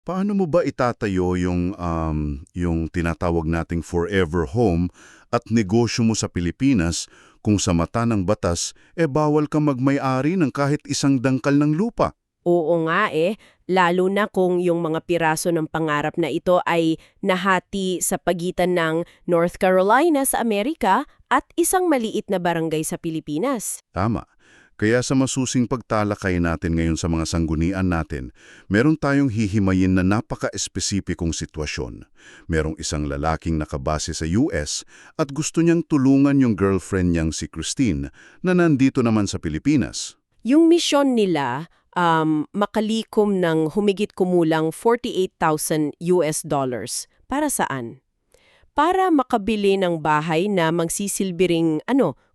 Paano mo ba itatayo yung tinatawag nating forever home at negosyo mo sa Pilipinas kung sa mata ng batas, bawal kang magmay-ari ng kahit isang dangkal ng lupa? Oo nga lalo na kung yung mga piraso ng pangarap na ito ay nahati sa pagitan ng North Carolina sa Amerika at isang maliit na barangay sa Pilipinas. Tama. Kaya sa masusing pagtalakay natin ngayon sa mga sanggunian natin, meron tayong hihimayin na napaka-espesipikong sitwasyon. Merong isang lalaking nakabase sa US at gusto niyang tulungan yung girlfriend niyang si Christine na nandito naman sa Pilipinas. Yung misyon nila, makalikom ng humigit kumulang 48,000 US dollars. Para saan? Para makabili ng bahay na magsisilbiring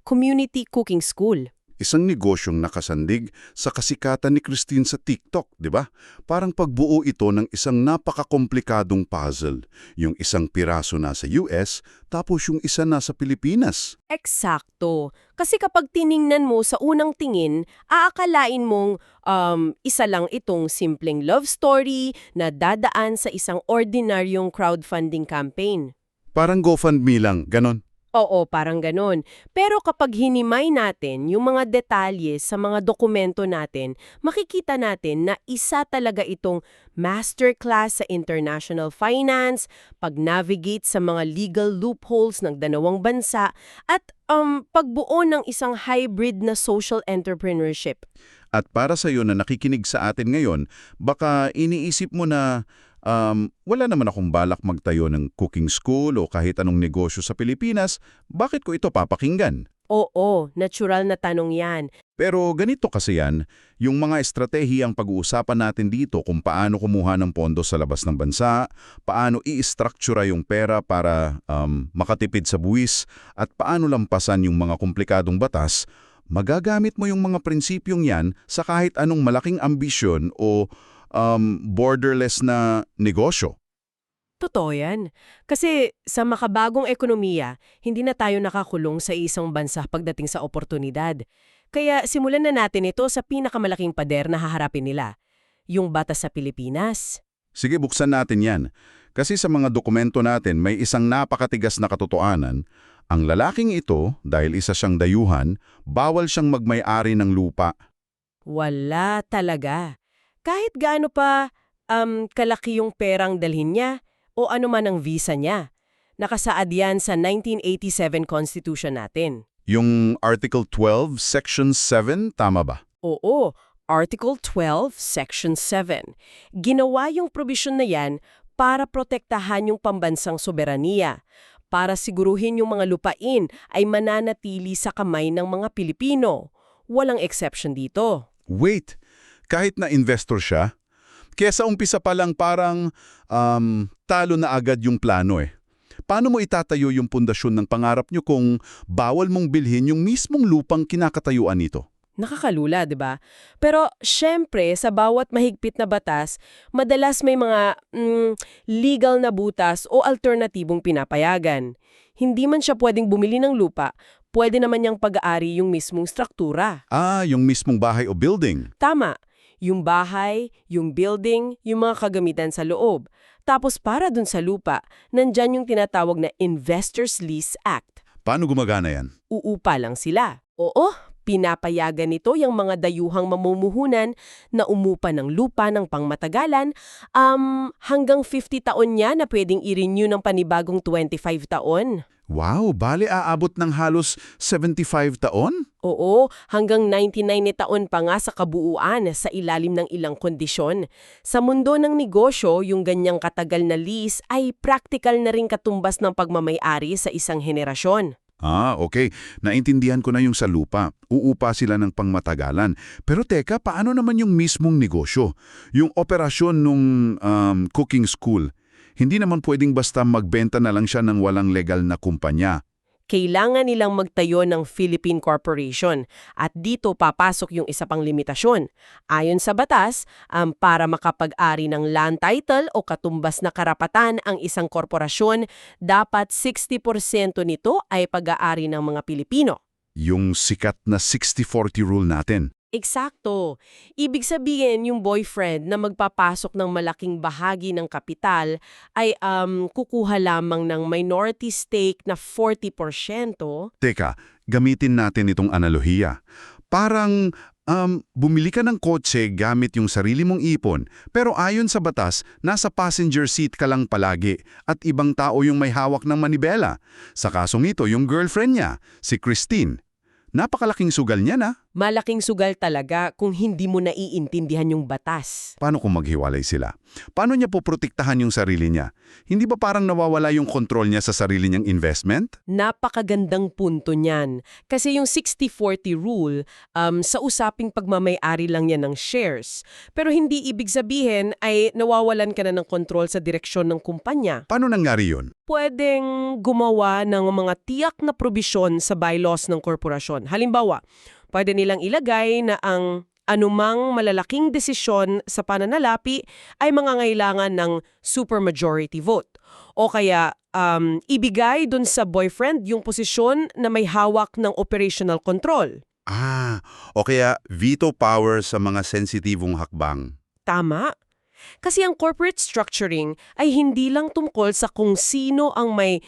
community cooking school. Isang negosyong nakasandig sa kasikatan ni Christine sa TikTok, di ba? Parang pagbuo ito ng isang napakakomplikadong puzzle. Yung isang piraso nasa US, tapos yung isa nasa Pilipinas. Eksakto. Kasi kapag tiningnan mo sa unang tingin, aakalain mong isa lang itong simpleng love story na dadaan sa isang ordinaryong crowdfunding campaign. Parang GoFundMe lang, ganon. Oo, parang ganun. Pero kapag hinimay natin yung mga detalye sa mga dokumento natin, makikita natin na isa talaga itong masterclass sa international finance, pag-navigate sa mga legal loopholes ng dalawang bansa, at pagbuo ng isang hybrid na social entrepreneurship. At para sa iyo na nakikinig sa atin ngayon, baka iniisip mo na wala naman akong balak magtayo ng cooking school o kahit anong negosyo sa Pilipinas, bakit ko ito papakinggan? Oo, natural na tanong yan. Pero ganito kasi yan, yung mga estratehiyang pag-uusapan natin dito kung paano kumuha ng pondo sa labas ng bansa, paano i-structura yung pera para makatipid sa buwis, at paano lampasan yung mga komplikadong batas, magagamit mo yung mga prinsipyong yan sa kahit anong malaking ambisyon o borderless na negosyo. Totoo yan. Kasi sa makabagong ekonomiya, hindi na tayo nakakulong sa isang bansa pagdating sa oportunidad. Kaya simulan na natin ito sa pinakamalaking pader na haharapin nila, yung batas sa Pilipinas. Sige, buksan natin yan. Kasi sa mga dokumento natin may isang napakatigas na katotohanan. Ang lalaking ito, dahil isa siyang dayuhan, bawal siyang magmay-ari ng lupa. Wala talaga. Kahit gaano pa kalaki yung perang dalhin niya o ano man ang visa niya. Nakasaad yan sa 1987 Constitution natin. Yung Article 12, Section 7, tama ba? Oo, Article 12, Section 7. Ginawa yung probisyon na yan para protektahan yung pambansang soberanya, para siguruhin yung mga lupain ay mananatili sa kamay ng mga Pilipino. Walang exception dito. Wait, kahit na investor siya, kaya sa umpisa pa lang parang talo na agad yung plano eh. Paano mo itatayo yung pundasyon ng pangarap nyo kung bawal mong bilhin yung mismong lupang kinakatayuan nito? Nakakalula, 'di ba? Pero syempre, sa bawat mahigpit na batas, madalas may mga legal na butas o alternatibong pinapayagan. Hindi man siya pwedeng bumili ng lupa, pwede naman niyang pag-aari yung mismong struktura. Yung mismong bahay o building. Tama. Yung bahay, yung building, yung mga kagamitan sa loob. Tapos para dun sa lupa, nandyan yung tinatawag na Investors Lease Act. Paano gumagana yan? Uupa lang sila. Oo, pinapayagan nito yung mga dayuhang mamumuhunan na umupa ng lupa ng pangmatagalan hanggang 50 taon niya na pwedeng i-renew ng panibagong 25 taon. Wow, bale aabot ng halos 75 taon? Oo, hanggang 99 na taon pa nga sa kabuuan sa ilalim ng ilang kondisyon. Sa mundo ng negosyo, yung ganyang katagal na lease ay practical na ring katumbas ng pagmamay-ari sa isang henerasyon. Okay. Naintindihan ko na yung sa lupa. Uupa sila ng pangmatagalan. Pero teka, paano naman yung mismong negosyo? Yung operasyon nung cooking school. Hindi naman pwedeng basta magbenta na lang siya ng walang legal na kumpanya. Kailangan nilang magtayo ng Philippine Corporation at dito papasok yung isa pang limitasyon. Ayon sa batas, para makapag-ari ng land title o katumbas na karapatan ang isang korporasyon, dapat 60% nito ay pag-aari ng mga Pilipino. Yung sikat na 60-40 rule natin. Eksakto. Ibig sabihin, yung boyfriend na magpapasok ng malaking bahagi ng kapital ay kukuha lamang ng minority stake na 40%. Teka, gamitin natin itong analohiya. Parang bumili ka ng kotse gamit yung sarili mong ipon, pero ayon sa batas, nasa passenger seat ka lang palagi at ibang tao yung may hawak ng manibela. Sa kasong ito, yung girlfriend niya, si Christine. Napakalaking sugal niya na. Malaking sugal talaga kung hindi mo naiintindihan yung batas. Paano kung maghiwalay sila? Paano niya poprotektahan yung sarili niya? Hindi ba parang nawawala yung kontrol niya sa sarili niyang investment? Napakagandang punto niyan. Kasi yung 60-40 rule, sa usaping pagmamay-ari lang yan ng shares. Pero hindi ibig sabihin ay nawawalan ka na ng kontrol sa direksyon ng kumpanya. Paano nangyari yun? Pwedeng gumawa ng mga tiyak na probisyon sa bylaws ng korporasyon. Halimbawa, pwede nilang ilagay na ang anumang malalaking desisyon sa pananalapi ay mangangailangan ng supermajority vote. O kaya, ibigay dun sa boyfriend yung posisyon na may hawak ng operational control. O kaya veto power sa mga sensitibong hakbang. Tama. Kasi ang corporate structuring ay hindi lang tungkol sa kung sino ang may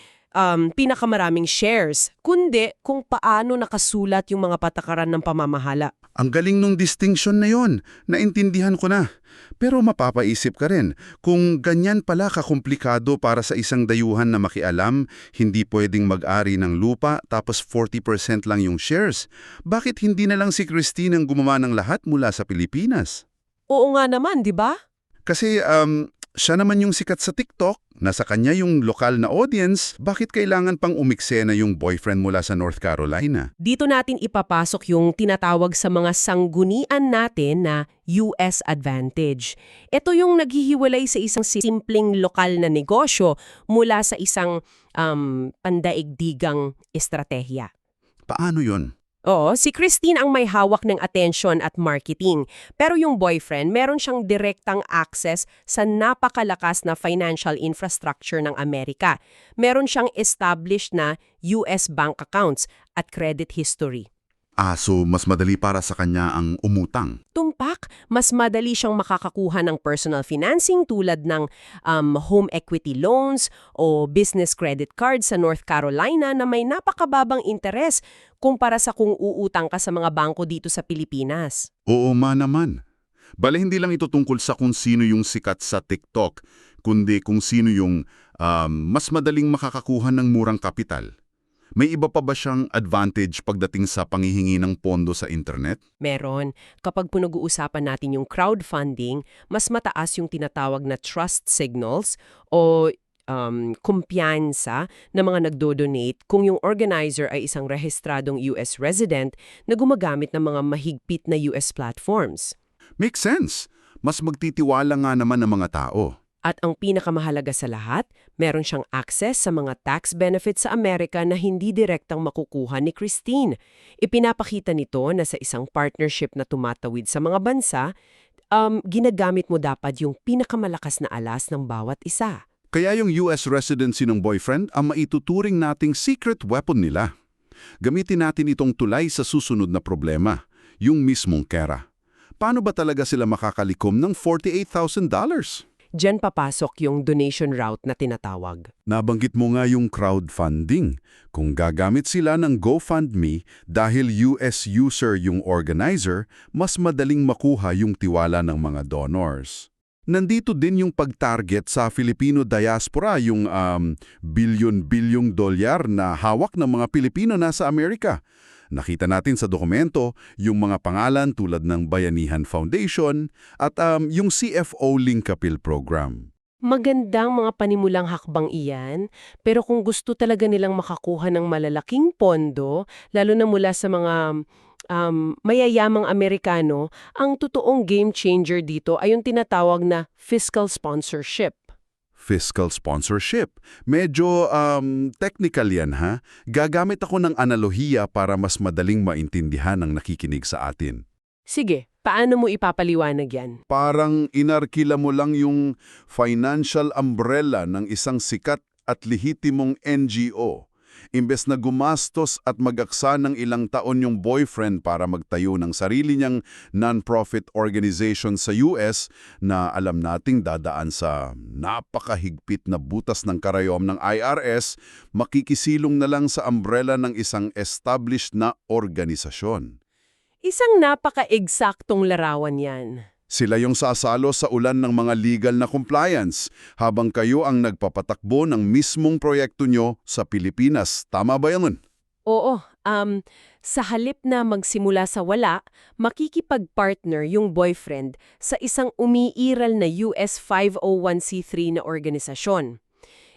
pinakamaraming shares, kundi kung paano nakasulat yung mga patakaran ng pamamahala. Ang galing nung distinction na yon, naintindihan ko na. Pero mapapaisip ka rin, kung ganyan pala kakomplikado para sa isang dayuhan na makialam, hindi pwedeng mag-ari ng lupa tapos 40% lang yung shares. Bakit hindi na lang si Christine ang gumawa ng lahat mula sa Pilipinas? Oo nga naman, di ba? Kasi siya naman yung sikat sa TikTok, nasa kanya yung lokal na audience, bakit kailangan pang umiksena yung boyfriend mula sa North Carolina? Dito natin ipapasok yung tinatawag sa mga sanggunian natin na US advantage. Ito yung naghihiwalay sa isang simpleng lokal na negosyo mula sa isang pandaigdigang estratehiya. Paano yon? Oo, si Christine ang may hawak ng attention at marketing. Pero yung boyfriend, meron siyang direktang access sa napakalakas na financial infrastructure ng Amerika. Meron siyang established na US bank accounts at credit history. So mas madali para sa kanya ang umutang. Tumpak, mas madali siyang makakakuha ng personal financing tulad ng home equity loans o business credit cards sa North Carolina na may napakababang interes kumpara sa kung uutang ka sa mga bangko dito sa Pilipinas. Oo naman. Bale hindi lang ito tungkol sa kung sino yung sikat sa TikTok, kundi kung sino yung mas madaling makakakuha ng murang kapital. May iba pa ba siyang advantage pagdating sa panghihingi ng pondo sa internet? Meron. Kapag pinag-uusapan natin yung crowdfunding, mas mataas yung tinatawag na trust signals o kumpiyansa na mga nagdo-donate kung yung organizer ay isang rehistradong US resident na gumagamit ng mga mahigpit na US platforms. Makes sense. Mas magtitiwala nga naman ng mga tao. At ang pinakamahalaga sa lahat, meron siyang access sa mga tax benefits sa Amerika na hindi direktang makukuha ni Christine. Ipinapakita nito na sa isang partnership na tumatawid sa mga bansa, ginagamit mo dapat yung pinakamalakas na alas ng bawat isa. Kaya yung US residency ng boyfriend ang maituturing nating secret weapon nila. Gamitin natin itong tulay sa susunod na problema, yung mismong kera. Paano ba talaga sila makakalikom ng $48,000? Diyan papasok yung donation route na tinatawag. Nabanggit mo nga yung crowdfunding. Kung gagamit sila ng GoFundMe dahil US user yung organizer, mas madaling makuha yung tiwala ng mga donors. Nandito din yung pag-target sa Filipino diaspora, yung bilyon-bilyong dolyar na hawak ng mga Pilipino nasa Amerika. Nakita natin sa dokumento yung mga pangalan tulad ng Bayanihan Foundation at yung CFO Linkapil Program. Magandang mga panimulang hakbang iyan, pero kung gusto talaga nilang makakuha ng malalaking pondo, lalo na mula sa mga mayayamang Amerikano, ang totoong game changer dito ay yung tinatawag na fiscal sponsorship. Fiscal sponsorship. Medyo technical yan ha. Gagamit ako ng analohiya para mas madaling maintindihan ng nakikinig sa atin. Sige, paano mo ipapaliwanag yan? Parang inarkila mo lang yung financial umbrella ng isang sikat at lehitimong NGO. Imbes na gumastos at mag-aksa ng ilang taon yung boyfriend para magtayo ng sarili niyang non-profit organization sa US na alam nating dadaan sa napakahigpit na butas ng karayom ng IRS, makikisilong na lang sa umbrella ng isang established na organisasyon. Isang napaka-eksaktong larawan yan. Sila yung sasalo sa ulan ng mga legal na compliance habang kayo ang nagpapatakbo ng mismong proyekto nyo sa Pilipinas. Tama ba yun? Oo, sa halip na magsimula sa wala, makikipag-partner yung boyfriend sa isang umiiral na US 501c3 na organisasyon.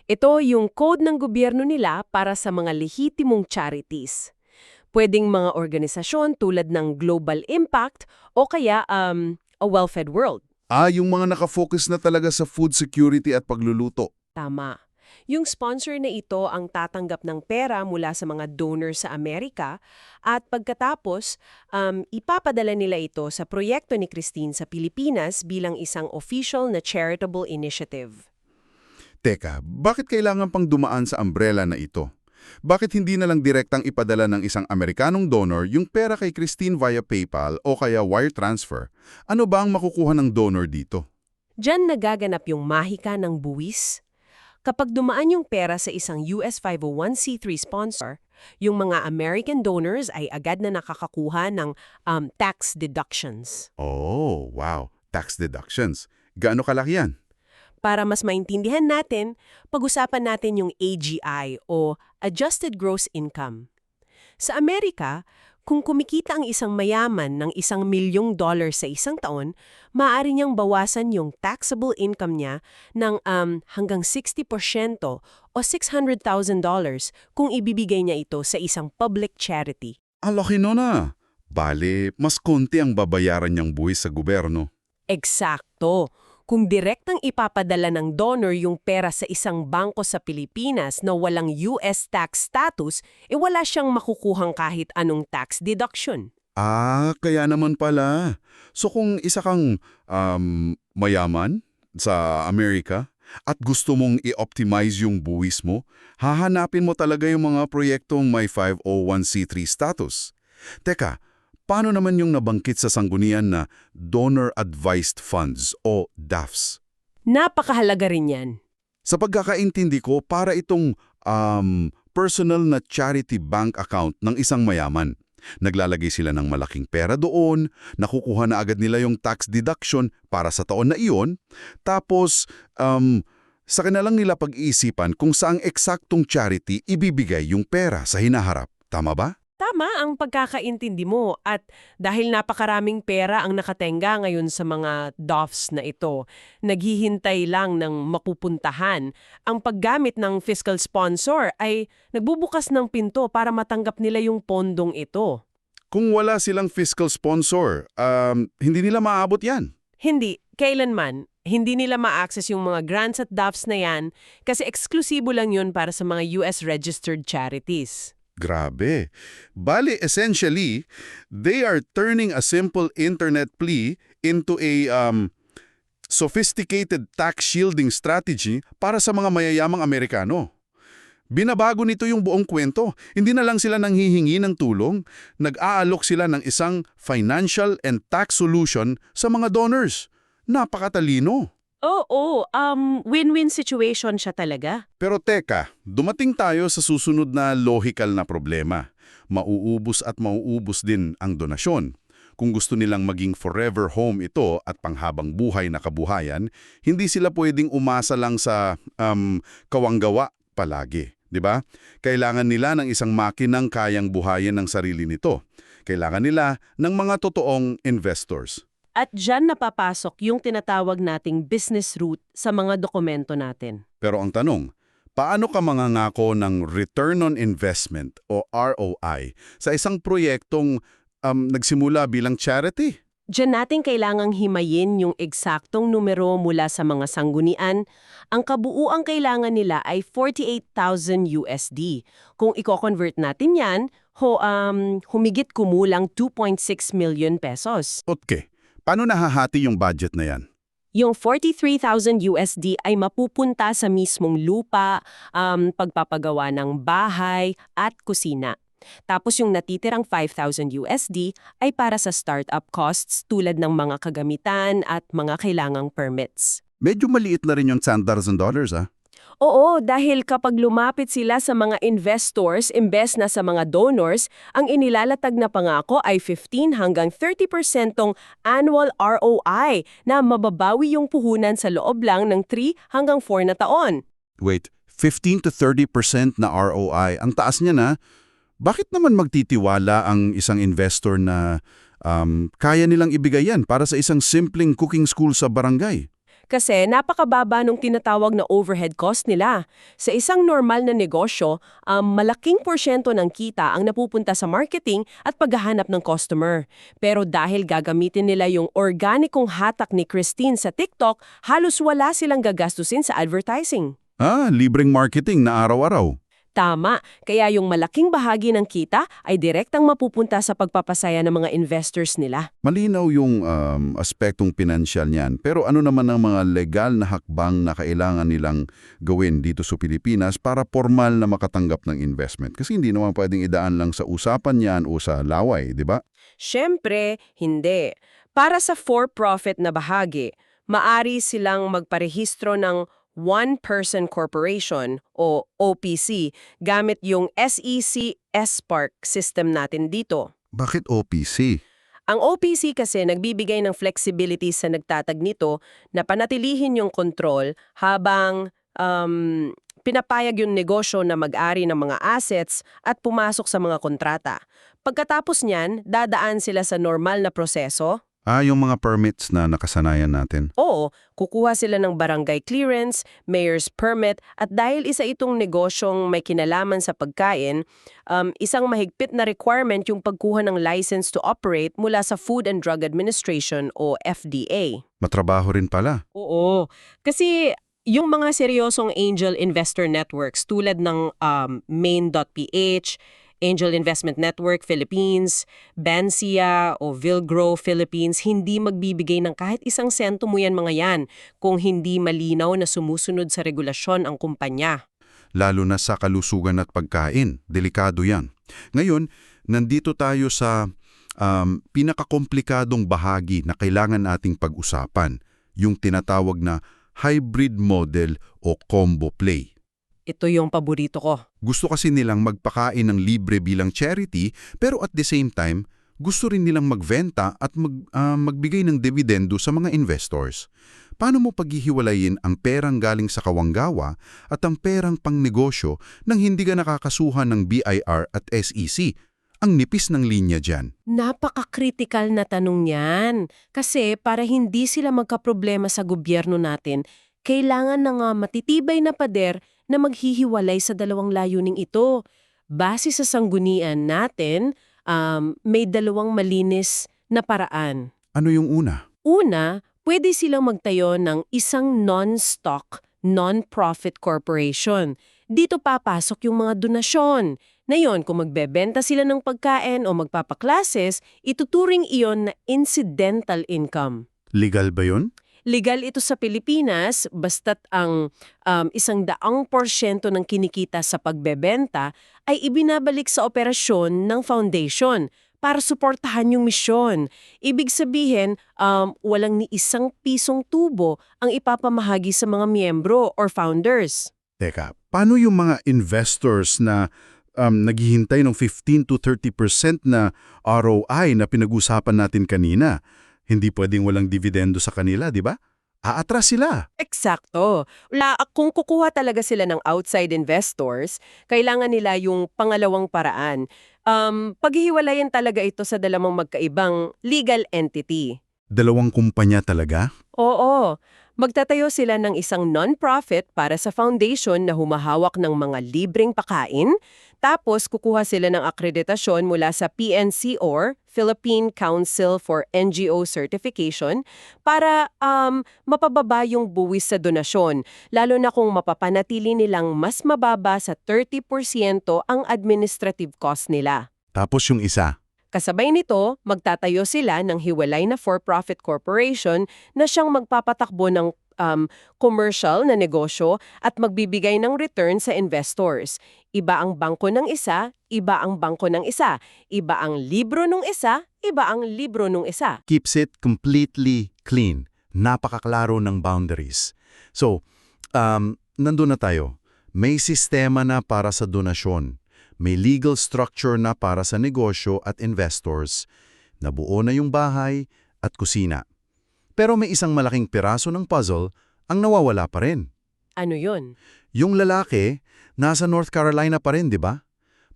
Ito yung code ng gobyerno nila para sa mga lehitimong charities. Pwedeng mga organisasyon tulad ng Global Impact o kaya a well-fed world. Yung mga nakafocus na talaga sa food security at pagluluto. Tama. Yung sponsor na ito ang tatanggap ng pera mula sa mga donor sa Amerika at pagkatapos, ipapadala nila ito sa proyekto ni Christine sa Pilipinas bilang isang official na charitable initiative. Teka, bakit kailangan pang dumaan sa umbrella na ito? Bakit hindi na lang direktang ipadala ng isang Amerikanong donor yung pera kay Christine via PayPal o kaya wire transfer? Ano ba ang makukuha ng donor dito? Diyan nagaganap yung mahika ng buwis. Kapag dumaan yung pera sa isang US 501c3 sponsor, yung mga American donors ay agad na nakakakuha ng tax deductions. Oh, wow. Tax deductions. Gaano kalaki yan? Para mas maintindihan natin, pag-usapan natin yung AGI o Adjusted Gross Income. Sa Amerika, kung kumikita ang isang mayaman ng $1 milyong sa isang taon, maaari niyang bawasan yung taxable income niya ng hanggang 60% o $600,000 kung ibibigay niya ito sa isang public charity. Ang laki nun ah. Bale, mas konti ang babayaran niyang buwis sa gobyerno. Eksakto. Kung direktang ipapadala ng donor yung pera sa isang bangko sa Pilipinas na walang US tax status, wala siyang makukuhang kahit anong tax deduction. Kaya naman pala. So kung isa kang mayaman sa Amerika at gusto mong i-optimize yung buwis mo, hahanapin mo talaga yung mga proyektong may 501c3 status. Teka, paano naman yung nabangkit sa sanggunian na Donor Advised Funds o DAFs? Napakahalaga rin yan. Sa pagkakaintindi ko, para itong personal na charity bank account ng isang mayaman. Naglalagay sila ng malaking pera doon, nakukuha na agad nila yung tax deduction para sa taon na iyon, tapos sa kanilang nila pag-iisipan kung saang eksaktong charity ibibigay yung pera sa hinaharap. Tama ba? Tama ang pagkakaintindi mo at dahil napakaraming pera ang nakatenga ngayon sa mga DOFs na ito, naghihintay lang ng mapupuntahan. Ang paggamit ng fiscal sponsor ay nagbubukas ng pinto para matanggap nila yung pondong ito. Kung wala silang fiscal sponsor, hindi nila maaabot yan. Hindi, kailanman. Hindi nila ma-access yung mga grants at DOFs na yan kasi eksklusibo lang yun para sa mga US-registered charities. Grabe. Bale, essentially, they are turning a simple internet plea into a sophisticated tax shielding strategy para sa mga mayayamang Amerikano. Binabago nito yung buong kwento. Hindi na lang sila nanghihingi ng tulong, nag-aalok sila ng isang financial and tax solution sa mga donors. Napakatalino. Oo, win-win situation siya talaga. Pero teka, dumating tayo sa susunod na logical na problema. Mauubos at mauubos din ang donasyon. Kung gusto nilang maging forever home ito at panghabang buhay na kabuhayan, hindi sila pwedeng umasa lang sa kawanggawa palagi. 'Di ba? Kailangan nila ng isang makinang kayang buhayin ng sarili nito. Kailangan nila ng mga totoong investors. At dyan napapasok yung tinatawag nating business route sa mga dokumento natin. Pero ang tanong, paano ka mangangako ng return on investment o ROI sa isang proyektong nagsimula bilang charity? Diyan natin kailangang himayin yung eksaktong numero mula sa mga sanggunian. Ang kabuuang kailangan nila ay 48,000 USD. Kung i-convert natin yan, humigit kumulang 2.6 million pesos. Okay. Paano nahahati yung budget na yan? Yung 43,000 USD ay mapupunta sa mismong lupa, pagpapagawa ng bahay at kusina. Tapos yung natitirang 5,000 USD ay para sa startup costs tulad ng mga kagamitan at mga kailangang permits. Medyo maliit na rin yung $10,000, ah. Oo, dahil kapag lumapit sila sa mga investors imbes na sa mga donors, ang inilalatag na pangako ay 15 hanggang 30% tong annual ROI na mababawi yung puhunan sa loob lang ng 3 hanggang 4 na taon. Wait, 15 to 30% na ROI. Ang taas niya na. Bakit naman magtitiwala ang isang investor na kaya nilang ibigay yan para sa isang simpleng cooking school sa barangay? Kasi napakababa nung tinatawag na overhead cost nila. Sa isang normal na negosyo, malaking porsyento ng kita ang napupunta sa marketing at paghahanap ng customer. Pero dahil gagamitin nila yung organikong hatak ni Christine sa TikTok, halos wala silang gagastusin sa advertising. Libreng marketing na araw-araw. Tama, kaya yung malaking bahagi ng kita ay direktang mapupunta sa pagpapasaya ng mga investors nila. Malinaw yung aspektong pinansyal niyan. Pero ano naman ang mga legal na hakbang na kailangan nilang gawin dito sa Pilipinas para formal na makatanggap ng investment? Kasi hindi naman pwedeng idaan lang sa usapan yan o sa laway, di ba? Siyempre, hindi. Para sa for-profit na bahagi, maari silang magparehistro ng One-Person Corporation o OPC gamit yung SEC SPARC system natin dito. Bakit OPC? Ang OPC kasi nagbibigay ng flexibility sa nagtatag nito na panatilihin yung control habang pinapayag yung negosyo na mag-ari ng mga assets at pumasok sa mga kontrata. Pagkatapos niyan, dadaan sila sa normal na proseso. Yung mga permits na nakasanayan natin. Oo, kukuha sila ng barangay clearance, mayor's permit, at dahil isa itong negosyong may kinalaman sa pagkain, isang mahigpit na requirement yung pagkuha ng license to operate mula sa Food and Drug Administration o FDA. Matrabaho rin pala. Oo, kasi yung mga seryosong angel investor networks tulad ng Main.ph, Angel Investment Network Philippines, Bancia o Vilgrow Philippines, hindi magbibigay ng kahit isang sento mo yan mga yan kung hindi malinaw na sumusunod sa regulasyon ang kumpanya. Lalo na sa kalusugan at pagkain. Delikado yan. Ngayon, nandito tayo sa pinakakomplikadong bahagi na kailangan nating pag-usapan, yung tinatawag na hybrid model o combo play. Ito yung paborito ko. Gusto kasi nilang magpakain ng libre bilang charity, pero at the same time, gusto rin nilang magbenta at magbigay ng dividendo sa mga investors. Paano mo paghihiwalayin ang perang galing sa kawanggawa at ang perang pangnegosyo nang hindi ka nakakasuhan ng BIR at SEC? Ang nipis ng linya dyan. Napaka-critical na tanong yan. Kasi para hindi sila magkaproblema sa gobyerno natin, kailangan ng matitibay na pader na maghihiwalay sa dalawang layuning ito. Base sa sanggunian natin, may dalawang malinis na paraan. Ano yung una? Una, pwede silang magtayo ng isang non-stock, non-profit corporation. Dito papasok yung mga donasyon. Ngayon, kung magbebenta sila ng pagkain o magpapaklases, ituturing iyon na incidental income. Legal ba yun? Legal ito sa Pilipinas basta't ang 100% ng kinikita sa pagbebenta ay ibinabalik sa operasyon ng foundation para suportahan yung misyon. Ibig sabihin, walang ni isang pisong tubo ang ipapamahagi sa mga miyembro or founders. Teka, paano yung mga investors na naghihintay ng 15 to 30% na ROI na pinag-usapan natin kanina? Hindi pwedeng walang dividendo sa kanila, di ba? Aatras sila. Eksakto. Kung kukuha talaga sila ng outside investors, kailangan nila yung pangalawang paraan. Paghihiwalayin talaga ito sa dalawang magkaibang legal entity. Dalawang kumpanya talaga? Oo. Magtatayo sila ng isang non-profit para sa foundation na humahawak ng mga libreng pakain, tapos kukuha sila ng akreditasyon mula sa PNC or Philippine Council for NGO Certification para mapababa yung buwis sa donasyon, lalo na kung mapapanatili nilang mas mababa sa 30% ang administrative cost nila. Tapos yung isa? Kasabay nito, magtatayo sila ng hiwalay na for-profit corporation na siyang magpapatakbo ng commercial na negosyo at magbibigay ng return sa investors. Iba ang bangko ng isa, iba ang bangko ng isa. Iba ang libro ng isa, iba ang libro ng isa. Keeps it completely clean. Napakaklaro ng boundaries. So, nandun na tayo. May sistema na para sa donasyon. May legal structure na para sa negosyo at investors. Nabuo na yung bahay at kusina. Pero may isang malaking piraso ng puzzle ang nawawala pa rin. Ano yun? Yung lalaki, nasa North Carolina pa rin, di ba?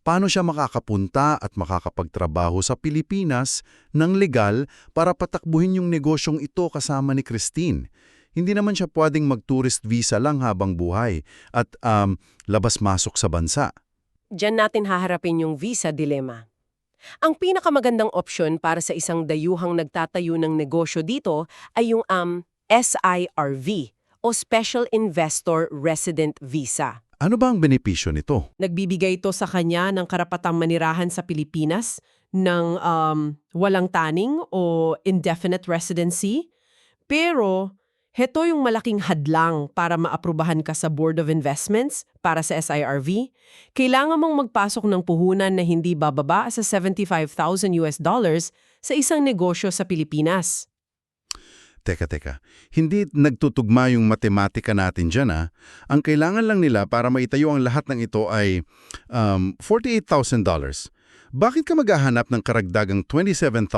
Paano siya makakapunta at makakapagtrabaho sa Pilipinas ng legal para patakbuhin yung negosyong ito kasama ni Christine? Hindi naman siya pwedeng mag-tourist visa lang habang buhay at labas-masok sa bansa. Diyan natin haharapin yung visa dilemma. Ang pinakamagandang opsyon para sa isang dayuhang nagtatayo ng negosyo dito ay yung SIRV o Special Investor Resident Visa. Ano ba ang benepisyo nito? Nagbibigay ito sa kanya ng karapatang manirahan sa Pilipinas ng walang taning o indefinite residency. Pero heto yung malaking hadlang para maaprubahan ka sa Board of Investments para sa SIRV. Kailangan mong magpasok ng puhunan na hindi bababa sa $75,000 sa isang negosyo sa Pilipinas. Teka. Hindi nagtutugma yung matematika natin dyan, ah. Ang kailangan lang nila para maitayo ang lahat ng ito ay $48,000. Bakit ka maghahanap ng karagdagang $27,000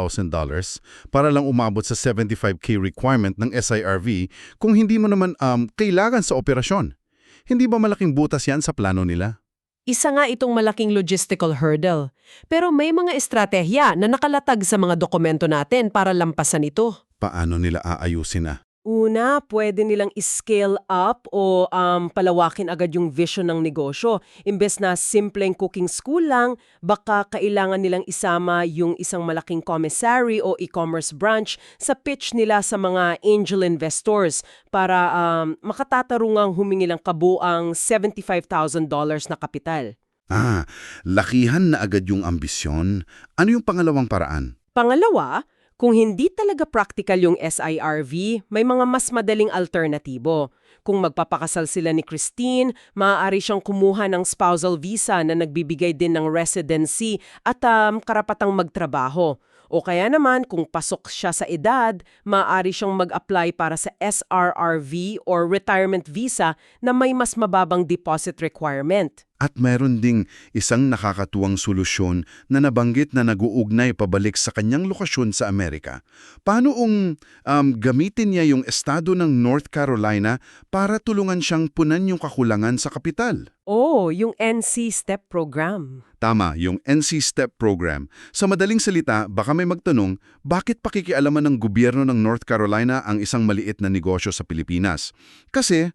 para lang umabot sa 75K requirement ng SIRV kung hindi mo naman kailangan sa operasyon? Hindi ba malaking butas yan sa plano nila? Isa nga itong malaking logistical hurdle. Pero may mga estratehiya na nakalatag sa mga dokumento natin para lampasan ito. Paano nila aayusin na? Una, pwede nilang scale up o palawakin agad yung vision ng negosyo. Imbes na simpleng cooking school lang, baka kailangan nilang isama yung isang malaking commissary o e-commerce branch sa pitch nila sa mga angel investors para makatatarungang humingi ng kabuang $75,000 na kapital. Lakihan na agad yung ambisyon. Ano yung pangalawang paraan? Pangalawa, kung hindi talaga practical yung SIRV, may mga mas madaling alternatibo. Kung magpapakasal sila ni Christine, maaari siyang kumuha ng spousal visa na nagbibigay din ng residency at karapatang magtrabaho. O kaya naman, kung pasok siya sa edad, maaari siyang mag-apply para sa SRRV or retirement visa na may mas mababang deposit requirement. At mayroon ding isang nakakatuwang solusyon na nabanggit na nag-uugnay pabalik sa kanyang lokasyon sa Amerika. Paano gamitin niya yung estado ng North Carolina para tulungan siyang punan yung kakulangan sa kapital? Yung NC STEP program. Tama, yung NC STEP program. Sa madaling salita, baka may magtanong, bakit pakikialaman ng gobyerno ng North Carolina ang isang maliit na negosyo sa Pilipinas? Kasi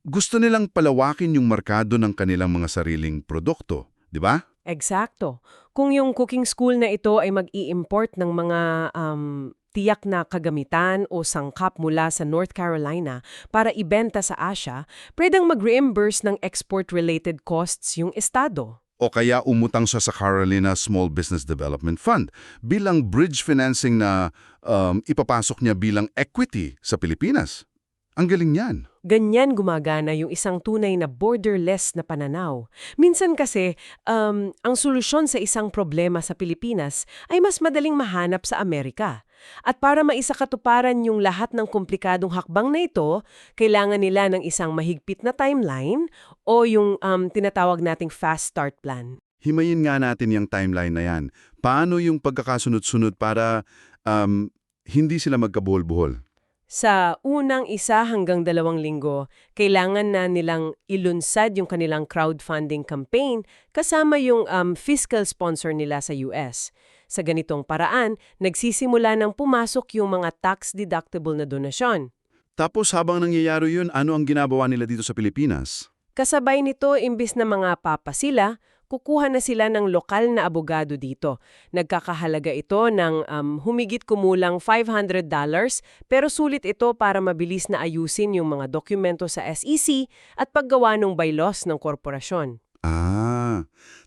gusto nilang palawakin yung merkado ng kanilang mga sariling produkto, di ba? Eksakto. Kung yung cooking school na ito ay mag-i-import ng mga tiyak na kagamitan o sangkap mula sa North Carolina para ibenta sa Asia, pwedeng mag-reimburse ng export-related costs yung estado. O kaya umutang siya sa Carolina Small Business Development Fund bilang bridge financing na ipapasok niya bilang equity sa Pilipinas. Ang galing yan. Ganyan gumagana yung isang tunay na borderless na pananaw. Minsan kasi, ang solusyon sa isang problema sa Pilipinas ay mas madaling mahanap sa Amerika. At para maisakatuparan yung lahat ng komplikadong hakbang na ito, kailangan nila ng isang mahigpit na timeline o yung tinatawag nating fast start plan. Himayin nga natin yung timeline na yan. Paano yung pagkakasunod-sunod para hindi sila magkabuhol-buhol? Sa unang 1 hanggang 2 linggo, kailangan na nilang ilunsad yung kanilang crowdfunding campaign kasama yung fiscal sponsor nila sa US. Sa ganitong paraan, nagsisimula ng pumasok yung mga tax-deductible na donasyon. Tapos habang nangyayari yun, ano ang ginagawa nila dito sa Pilipinas? Kasabay nito, imbis na mga papa sila, kukuha na sila ng lokal na abogado dito. Nagkakahalaga ito ng humigit kumulang $500 pero sulit ito para mabilis na ayusin yung mga dokumento sa SEC at paggawa ng bylaws ng korporasyon.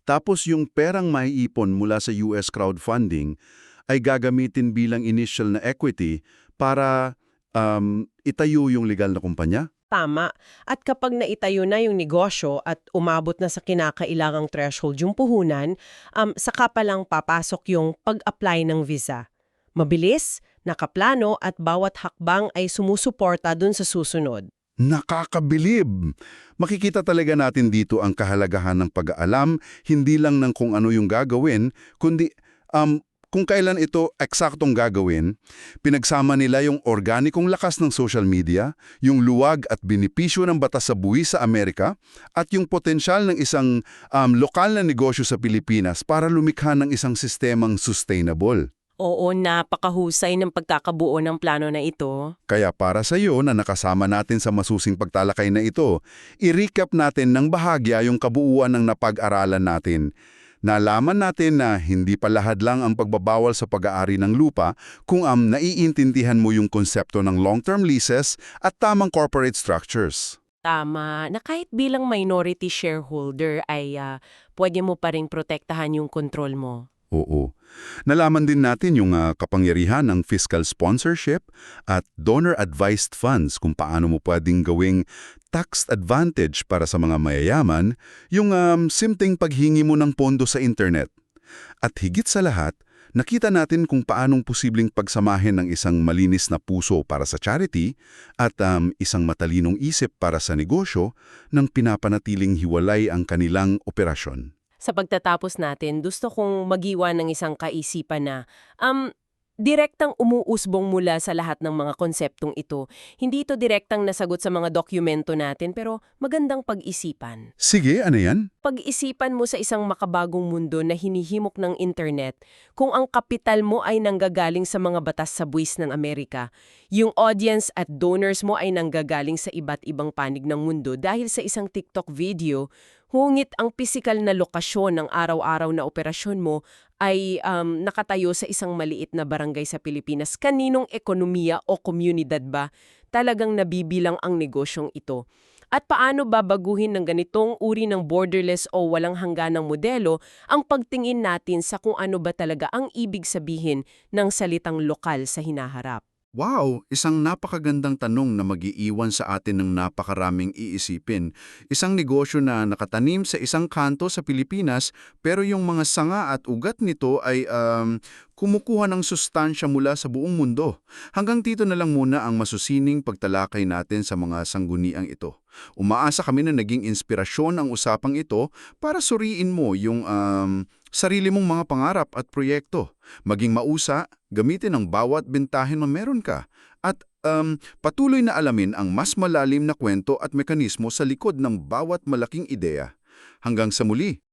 Tapos yung perang maiipon mula sa US crowdfunding ay gagamitin bilang initial na equity para itayo yung legal na kumpanya? Tama. At kapag naitayo na yung negosyo at umabot na sa kinakailangang threshold yung puhunan, saka pa lang papasok yung pag-apply ng visa. Mabilis, nakaplano at bawat hakbang ay sumusuporta dun sa susunod. Nakakabilib! Makikita talaga natin dito ang kahalagahan ng pag-aalam, hindi lang ng kung ano yung gagawin, kundi kung kailan ito eksaktong gagawin. Pinagsama nila yung organikong lakas ng social media, yung luwag at benepisyo ng batas sa buwis sa Amerika, at yung potensyal ng isang lokal na negosyo sa Pilipinas para lumikha ng isang sistemang sustainable. Oo, napakahusay ng pagkakabuo ng plano na ito. Kaya para sa iyo na nakasama natin sa masusing pagtalakay na ito, i-recap natin ng bahagya yung kabuuan ng napag-aralan natin. Nalaman natin na hindi pa lahad lang ang pagbabawal sa pag-aari ng lupa kung naiintindihan mo yung konsepto ng long-term leases at tamang corporate structures. Tama, na kahit bilang minority shareholder ay pwede mo pa ring protektahan yung kontrol mo. Oo. Nalaman din natin yung kapangyarihan ng fiscal sponsorship at donor-advised funds kung paano mo pwedeng gawing tax advantage para sa mga mayayaman yung simpleng paghingi mo ng pondo sa internet. At higit sa lahat, nakita natin kung paanong posibleng pagsamahin ng isang malinis na puso para sa charity at isang matalinong isip para sa negosyo nang pinapanatiling hiwalay ang kanilang operasyon. Sa pagtatapos natin, gusto kong magiwa ng isang kaisipan na direktang umuusbong mula sa lahat ng mga konseptong ito. Hindi ito direktang nasagot sa mga dokumento natin pero magandang pag-isipan. Sige, ano yan? Pag-isipan mo sa isang makabagong mundo na hinihimok ng internet, kung ang kapital mo ay nanggagaling sa mga batas sa buwis ng Amerika, yung audience at donors mo ay nanggagaling sa iba't ibang panig ng mundo dahil sa isang TikTok video, ngunit ang pisikal na lokasyon ng araw-araw na operasyon mo ay nakatayo sa isang maliit na barangay sa Pilipinas. Kaninong ekonomiya o komunidad ba talagang nabibilang ang negosyong ito? At paano babaguhin ng ganitong uri ng borderless o walang hangganang modelo ang pagtingin natin sa kung ano ba talaga ang ibig sabihin ng salitang lokal sa hinaharap? Wow! Isang napakagandang tanong na mag-iiwan sa atin ng napakaraming iisipin. Isang negosyo na nakatanim sa isang kanto sa Pilipinas pero yung mga sanga at ugat nito ay kumukuha ng sustansya mula sa buong mundo. Hanggang dito na lang muna ang masusining pagtalakay natin sa mga sangguniang ito. Umaasa kami na naging inspirasyon ang usapang ito para suriin mo yung sarili mong mga pangarap at proyekto. Maging mausa, gamitin ang bawat bentahin na meron ka. At patuloy na alamin ang mas malalim na kwento at mekanismo sa likod ng bawat malaking ideya. Hanggang sa muli!